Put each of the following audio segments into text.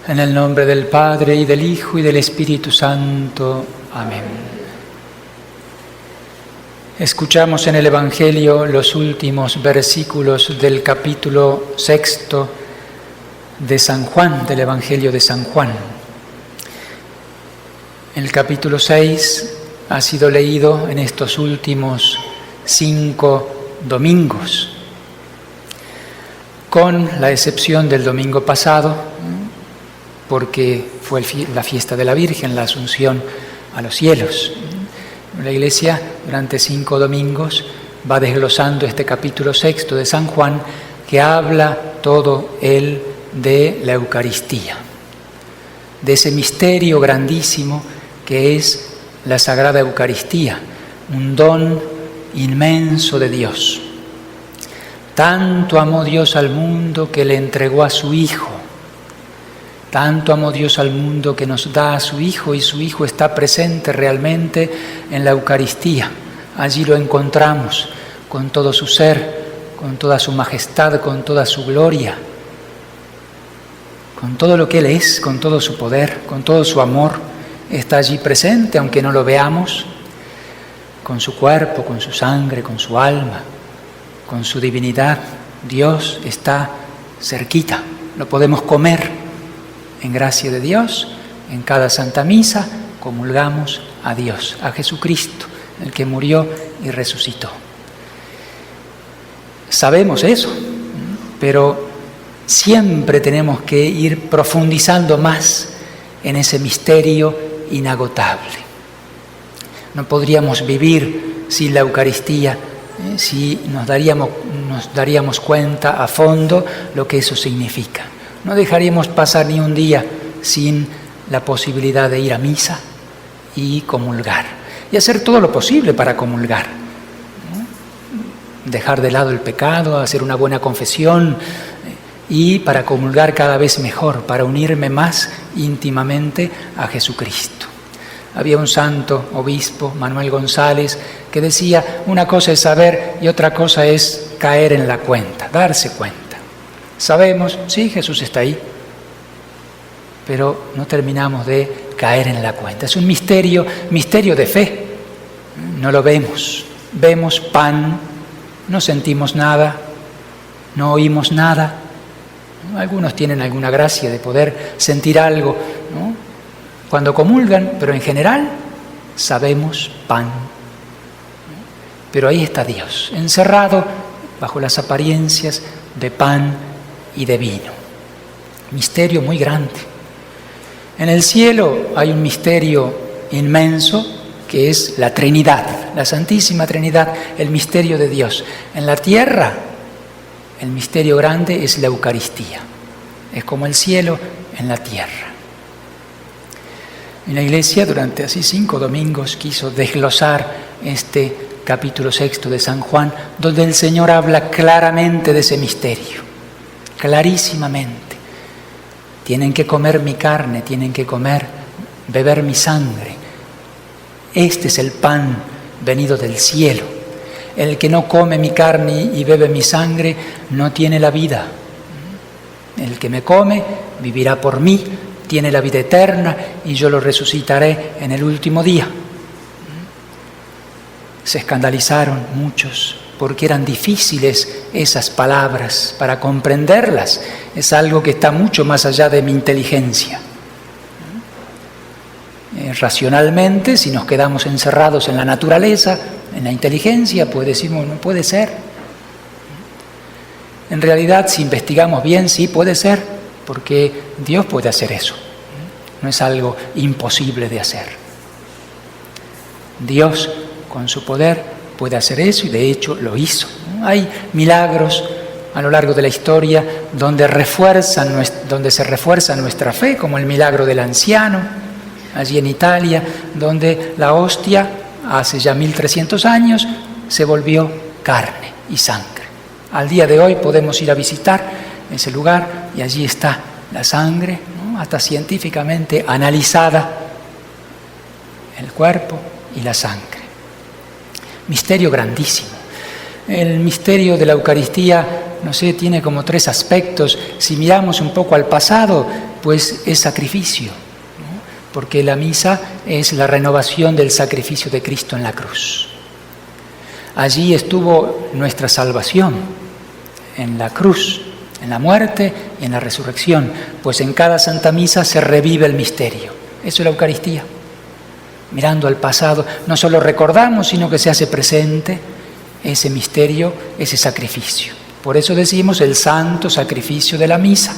En el nombre del Padre, y del Hijo, y del Espíritu Santo. Amén. Escuchamos en el Evangelio los últimos versículos del capítulo 6 de San Juan, del Evangelio de San Juan. El capítulo 6 ha sido leído en estos últimos 5 domingos, con la excepción del domingo pasado, porque fue la fiesta de la Virgen, la Asunción a los cielos. La Iglesia durante 5 domingos va desglosando este capítulo 6 de San Juan, que habla todo él de la Eucaristía, de ese misterio grandísimo que es la Sagrada Eucaristía, un don inmenso de Dios. Tanto amó Dios al mundo que le entregó a su Hijo. Tanto amó Dios al mundo que nos da a su Hijo, y su Hijo está presente realmente en la Eucaristía. Allí lo encontramos con todo su ser, con toda su majestad, con toda su gloria, con todo lo que Él es, con todo su poder, con todo su amor. Está allí presente, aunque no lo veamos, con su cuerpo, con su sangre, con su alma, con su divinidad. Dios está cerquita, lo podemos comer. En gracia de Dios, en cada Santa Misa, comulgamos a Dios, a Jesucristo, el que murió y resucitó. Sabemos eso, pero siempre tenemos que ir profundizando más en ese misterio inagotable. No podríamos vivir sin la Eucaristía si nos daríamos cuenta a fondo lo que eso significa. No dejaríamos pasar ni un día sin la posibilidad de ir a misa y comulgar. Y hacer todo lo posible para comulgar. Dejar de lado el pecado, hacer una buena confesión y para comulgar cada vez mejor, para unirme más íntimamente a Jesucristo. Había un santo obispo, Manuel González, que decía: una cosa es saber y otra cosa es caer en la cuenta, darse cuenta. Sabemos, sí, Jesús está ahí, pero no terminamos de caer en la cuenta. Es un misterio de fe. No lo vemos. Vemos pan, no sentimos nada, no oímos nada. Algunos tienen alguna gracia de poder sentir algo, ¿no?, cuando comulgan, pero en general sabemos pan. Pero ahí está Dios, encerrado bajo las apariencias de pan y de vino. Misterio muy grande. En el cielo hay un misterio inmenso que es la Trinidad, la Santísima Trinidad, el misterio de Dios. En la tierra, el misterio grande es la Eucaristía. Es como el cielo en la tierra. Y la Iglesia durante así 5 domingos quiso desglosar este capítulo 6 de San Juan, donde el Señor habla claramente de ese misterio. Clarísimamente. Tienen que comer mi carne, tienen que beber mi sangre. Este es el pan venido del cielo. El que no come mi carne y bebe mi sangre no tiene la vida. El que me come vivirá por mí, tiene la vida eterna y yo lo resucitaré en el último día. Se escandalizaron muchos porque eran difíciles esas palabras para comprenderlas. Es algo que está mucho más allá de mi inteligencia. Racionalmente, si nos quedamos encerrados en la naturaleza, en la inteligencia, pues decimos, no puede ser. En realidad, si investigamos bien, sí puede ser, porque Dios puede hacer eso. No es algo imposible de hacer. Dios, con su poder, puede hacer eso y de hecho lo hizo. Hay milagros a lo largo de la historia donde se refuerza nuestra fe, como el milagro del anciano, allí en Italia, donde la hostia, hace ya 1300 años, se volvió carne y sangre. Al día de hoy podemos ir a visitar ese lugar y allí está la sangre, ¿no?, hasta científicamente analizada, el cuerpo y la sangre. Misterio grandísimo. El misterio de la Eucaristía, no sé, tiene como 3 aspectos. Si miramos un poco al pasado, pues es sacrificio, ¿no? Porque la misa es la renovación del sacrificio de Cristo en la cruz. Allí estuvo nuestra salvación, en la cruz, en la muerte y en la resurrección, pues en cada Santa Misa se revive el misterio. Eso es la Eucaristía. Mirando al pasado, no solo recordamos, sino que se hace presente ese misterio, ese sacrificio. Por eso decimos el santo sacrificio de la misa.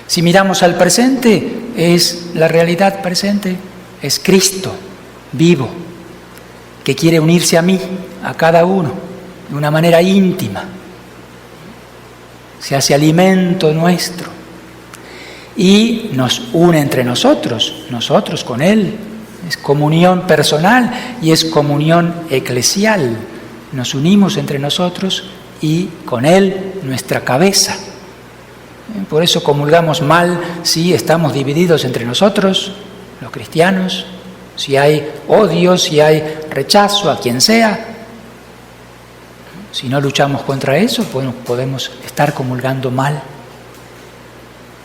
Si miramos al presente, es la realidad presente, es Cristo vivo, que quiere unirse a mí, a cada uno, de una manera íntima. Se hace alimento nuestro y nos une entre nosotros con Él. Es comunión personal y es comunión eclesial. Nos unimos entre nosotros y con Él, nuestra cabeza. Por eso comulgamos mal si estamos divididos entre nosotros, los cristianos, si hay odio, si hay rechazo a quien sea. Si no luchamos contra eso, pues podemos estar comulgando mal.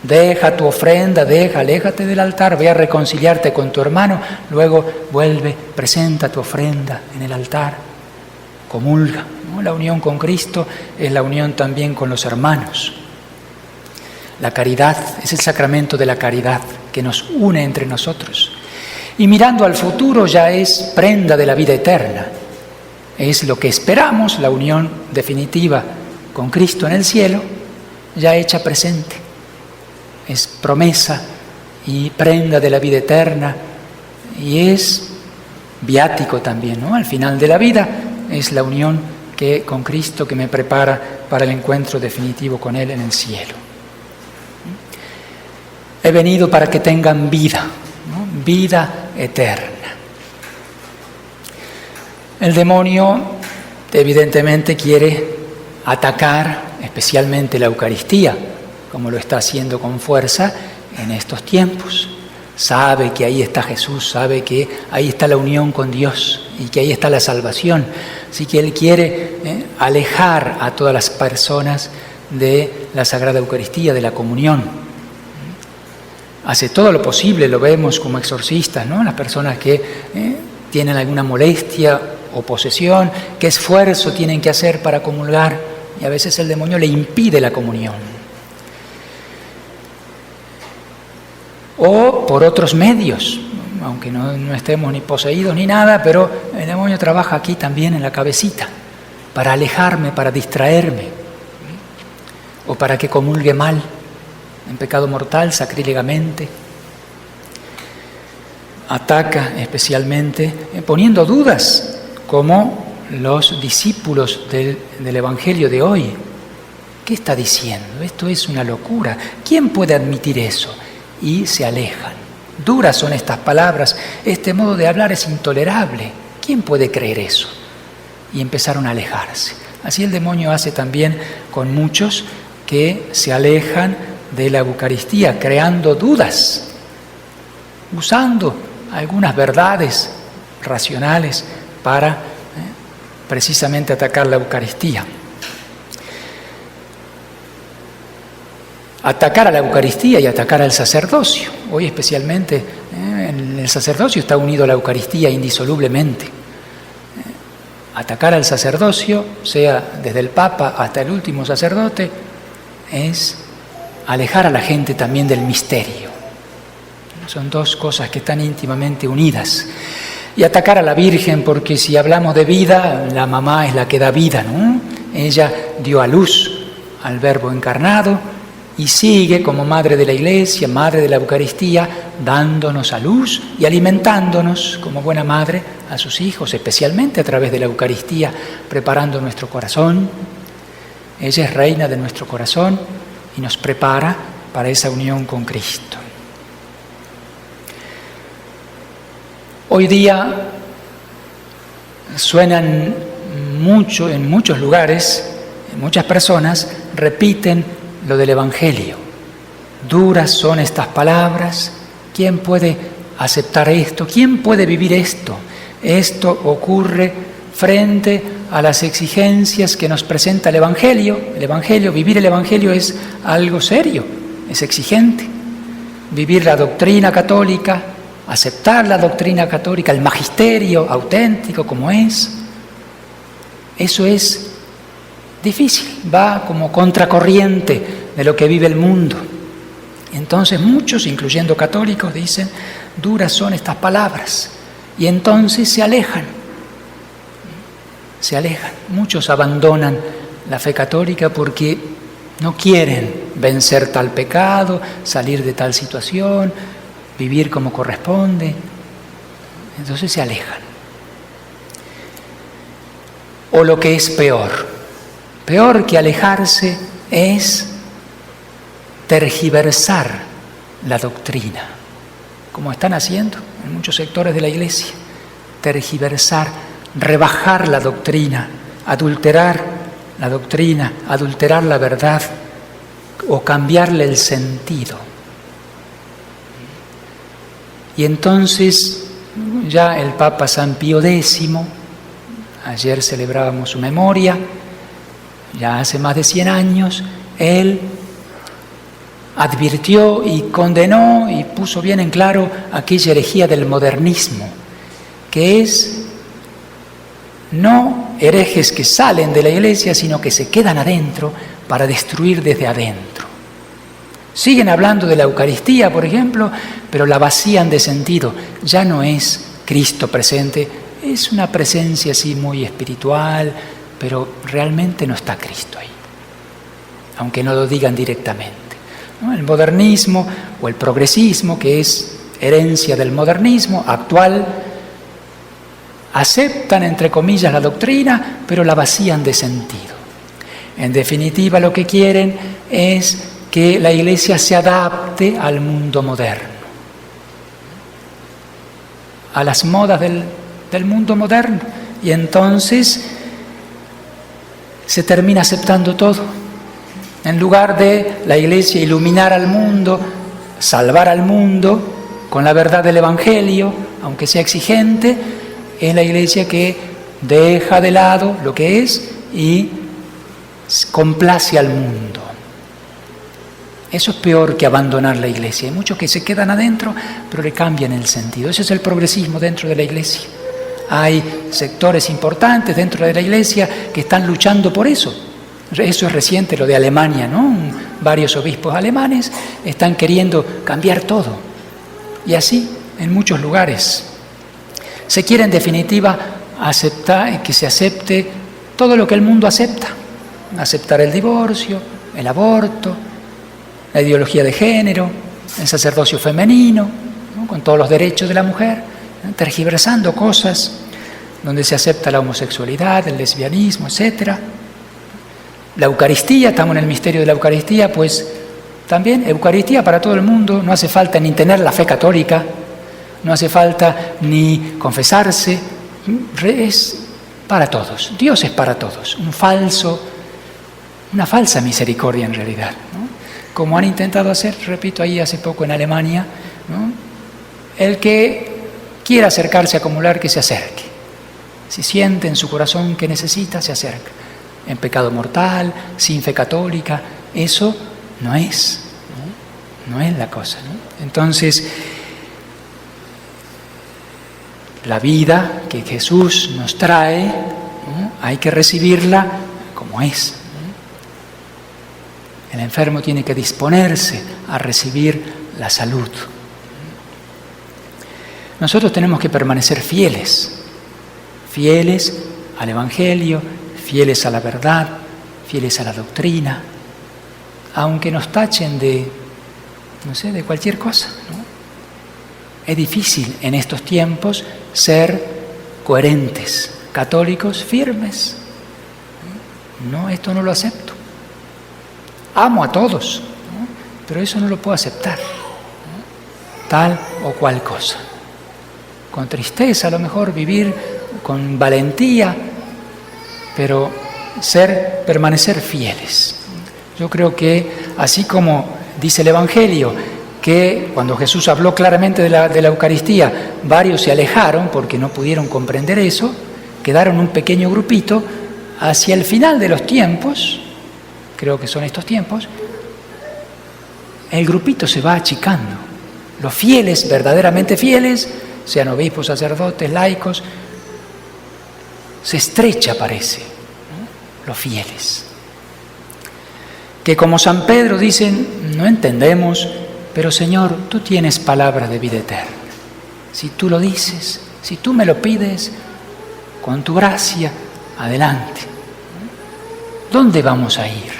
Deja tu ofrenda, aléjate del altar, ve a reconciliarte con tu hermano, luego vuelve, presenta tu ofrenda en el altar, comulga, ¿no? La unión con Cristo es la unión también con los hermanos. La caridad es el sacramento de la caridad que nos une entre nosotros. Y mirando al futuro ya es prenda de la vida eterna. Es lo que esperamos, la unión definitiva con Cristo en el cielo, ya hecha presente. Es promesa y prenda de la vida eterna y es viático también, ¿no? Al final de la vida es la unión con Cristo que me prepara para el encuentro definitivo con Él en el cielo. He venido para que tengan vida, ¿no? Vida eterna. El demonio evidentemente quiere atacar especialmente la Eucaristía, como lo está haciendo con fuerza en estos tiempos. Sabe que ahí está Jesús, sabe que ahí está la unión con Dios y que ahí está la salvación. Así que Él quiere alejar a todas las personas de la Sagrada Eucaristía, de la comunión. Hace todo lo posible, lo vemos como exorcistas, ¿no? Las personas que tienen alguna molestia o posesión, qué esfuerzo tienen que hacer para comulgar, y a veces el demonio le impide la comunión. O por otros medios, aunque no estemos ni poseídos ni nada, pero el demonio trabaja aquí también en la cabecita, para alejarme, para distraerme, o para que comulgue mal, en pecado mortal, sacrílegamente. Ataca especialmente poniendo dudas, como los discípulos del Evangelio de hoy. ¿Qué está diciendo? Esto es una locura. ¿Quién puede admitir eso? Y se alejan. Duras son estas palabras. Este modo de hablar es intolerable. ¿Quién puede creer eso? Y empezaron a alejarse. Así el demonio hace también con muchos que se alejan de la Eucaristía, creando dudas, usando algunas verdades racionales para precisamente atacar la Eucaristía. Atacar a la Eucaristía y atacar al sacerdocio. Hoy especialmente en el sacerdocio está unido a la Eucaristía indisolublemente. Atacar al sacerdocio, sea desde el Papa hasta el último sacerdote, es alejar a la gente también del misterio. Son dos cosas que están íntimamente unidas. Y atacar a la Virgen, porque si hablamos de vida, la mamá es la que da vida, ¿no? Ella dio a luz al Verbo encarnado y sigue como Madre de la Iglesia, Madre de la Eucaristía, dándonos a luz y alimentándonos como buena madre a sus hijos, especialmente a través de la Eucaristía, preparando nuestro corazón. Ella es reina de nuestro corazón y nos prepara para esa unión con Cristo. Hoy día suenan mucho, en muchos lugares, muchas personas repiten lo del Evangelio. Duras son estas palabras. ¿Quién puede aceptar esto? ¿Quién puede vivir esto? Esto ocurre frente a las exigencias que nos presenta el Evangelio. El Evangelio, vivir el Evangelio es algo serio. es exigente. Vivir la doctrina católica, aceptar la doctrina católica, el magisterio auténtico como es, eso es difícil, va como contracorriente de lo que vive el mundo. Entonces muchos, incluyendo católicos, dicen, duras son estas palabras, y entonces se alejan. Muchos abandonan la fe católica porque no quieren vencer tal pecado, salir de tal situación, vivir como corresponde. Entonces se alejan. O lo que es peor que alejarse es tergiversar la doctrina, como están haciendo en muchos sectores de la Iglesia. Tergiversar, rebajar la doctrina, adulterar la doctrina, adulterar la verdad o cambiarle el sentido. Y entonces ya el Papa San Pío X, ayer celebrábamos su memoria, ya hace más de 100 años, él advirtió y condenó y puso bien en claro aquella herejía del modernismo, que es no herejes que salen de la Iglesia, sino que se quedan adentro para destruir desde adentro. Siguen hablando de la Eucaristía, por ejemplo, pero la vacían de sentido. Ya no es Cristo presente, es una presencia así muy espiritual, pero realmente no está Cristo ahí, aunque no lo digan directamente, ¿no? El modernismo o el progresismo, que es herencia del modernismo actual, aceptan, entre comillas, la doctrina, pero la vacían de sentido. En definitiva, lo que quieren es que la Iglesia se adapte al mundo moderno, a las modas del mundo moderno, y entonces se termina aceptando todo. En lugar de la Iglesia iluminar al mundo, salvar al mundo con la verdad del Evangelio, aunque sea exigente, es la Iglesia que deja de lado lo que es y complace al mundo. Eso es peor que abandonar la Iglesia. Hay muchos que se quedan adentro, pero le cambian el sentido. Ese es el progresismo dentro de la Iglesia. Hay sectores importantes dentro de la Iglesia que están luchando por eso. Eso es reciente, lo de Alemania, ¿no? Varios obispos alemanes están queriendo cambiar todo. Y así en muchos lugares. Se quiere, en definitiva, aceptar, que se acepte todo lo que el mundo acepta. Aceptar el divorcio, el aborto, la ideología de género, el sacerdocio femenino, ¿no? Con todos los derechos de la mujer, ¿no? Tergiversando cosas donde se acepta la homosexualidad, el lesbianismo, etc. La Eucaristía, estamos en el misterio de la Eucaristía, pues también Eucaristía para todo el mundo, no hace falta ni tener la fe católica, no hace falta ni confesarse, es para todos, Dios es para todos, una falsa misericordia en realidad, ¿no? Como han intentado hacer, repito, ahí hace poco en Alemania, ¿no? El que quiera acercarse a comulgar, que se acerque. Si siente en su corazón que necesita, se acerca. En pecado mortal, sin fe católica, eso no es, ¿no? No es la cosa, ¿no? Entonces, la vida que Jesús nos trae, ¿no? Hay que recibirla como es. El enfermo tiene que disponerse a recibir la salud. Nosotros tenemos que permanecer fieles al Evangelio, fieles a la verdad, fieles a la doctrina, aunque nos tachen de cualquier cosa, ¿no? Es difícil en estos tiempos ser coherentes, católicos firmes. No, esto no lo acepto. Amo a todos, ¿no? Pero eso no lo puedo aceptar, ¿no? Tal o cual cosa. Con tristeza a lo mejor vivir, con valentía, pero permanecer fieles. Yo creo que así como dice el Evangelio, que cuando Jesús habló claramente de la Eucaristía, varios se alejaron porque no pudieron comprender eso, quedaron un pequeño grupito. Hacia el final de los tiempos, creo que son estos tiempos, el grupito se va achicando. Los fieles, verdaderamente fieles, sean obispos, sacerdotes, laicos, se estrecha, parece, ¿no? Los fieles. Que como San Pedro dicen, no entendemos, pero Señor, tú tienes palabras de vida eterna. Si tú lo dices, si tú me lo pides, con tu gracia, adelante. ¿Dónde vamos a ir?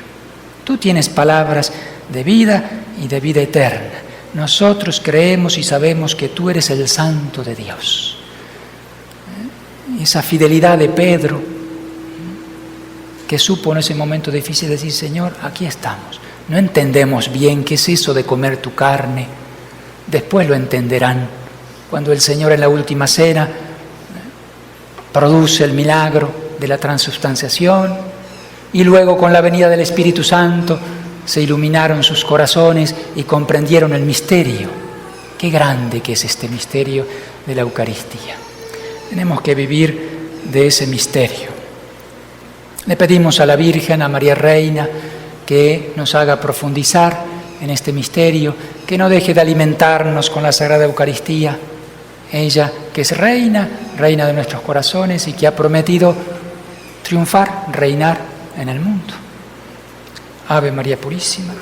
Tú tienes palabras de vida y de vida eterna. Nosotros creemos y sabemos que tú eres el Santo de Dios. Esa fidelidad de Pedro, que supo en ese momento difícil decir, Señor, aquí estamos. No entendemos bien qué es eso de comer tu carne. Después lo entenderán cuando el Señor en la última cena produce el milagro de la transubstanciación y luego con la venida del Espíritu Santo se iluminaron sus corazones y comprendieron el misterio. Qué grande que es este misterio de la Eucaristía. Tenemos que vivir de ese misterio. Le pedimos a la Virgen, a María Reina, que nos haga profundizar en este misterio, que no deje de alimentarnos con la Sagrada Eucaristía. Ella, que es reina, reina de nuestros corazones y que ha prometido triunfar, reinar en el mundo. Ave María Purísima.